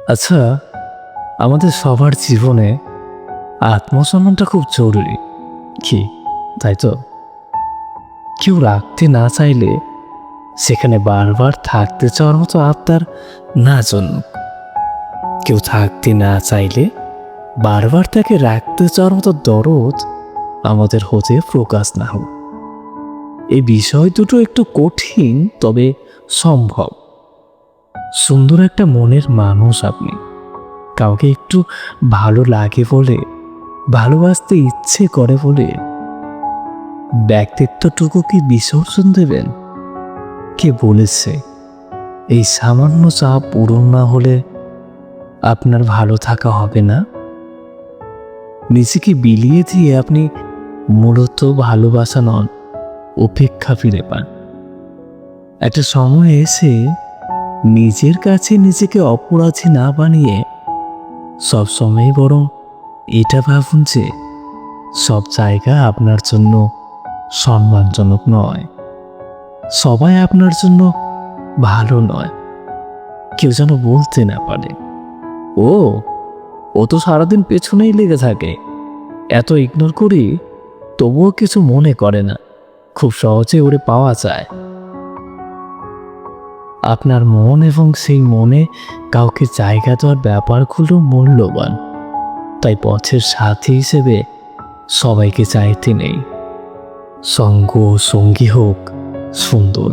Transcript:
আচ্ছা, আমাদের সবার জীবনে আত্মসম্মানটা খুব জরুরি, কি তাই তো? কেউ রাখতে না চাইলে সেখানে বারবার থাকতে চাওয়ার মতো আবদার না জন্মুক। কেউ থাকতে না চাইলে বারবার তাকে রাখতে চাওয়ার মতো দরদ আমাদের হতে প্রকাশ না হোক। এই বিষয় দুটো একটু কঠিন, তবে সম্ভব। সুন্দর একটা মনের মানুষ আপনি। কাউকে একটু ভালো লাগে বলে, ভালোবাসতে ইচ্ছে করে বলে ব্যক্তিত্বটুকু কি বিসর্জন দেবেন? কে বলেছে এই সামান্য চাপ পূরণ না হলে আপনার ভালো থাকা হবে না? নিজেকে বিলিয়ে দিয়ে আপনি মূলত ভালোবাসা নন, উপেক্ষা ফিরে পান। একটা সময় এসে নিজের কাছে নিজেকে অপরাধী না বানিয়ে সবসময় বরং এটা ভাবুন যে সব জায়গা আপনার জন্য সম্মানজনক নয়, সবাই আপনার জন্য ভালো নয়। কেউ যেন বলতে না পারে, ও ও তো সারাদিন পেছনেই লেগে থাকে, এত ইগনোর করি তবুও কিছু মনে করে না, খুব সহজে ওরে পাওয়া যায়। আপনার মন এবং সেই মনে কাউকে জায়গা দেওয়ার ব্যাপারগুলো মূল্যবান। তাই পথের সাথী হিসেবে সবাইকে চাইতে নেই। সঙ্গ সঙ্গী হোক সুন্দর,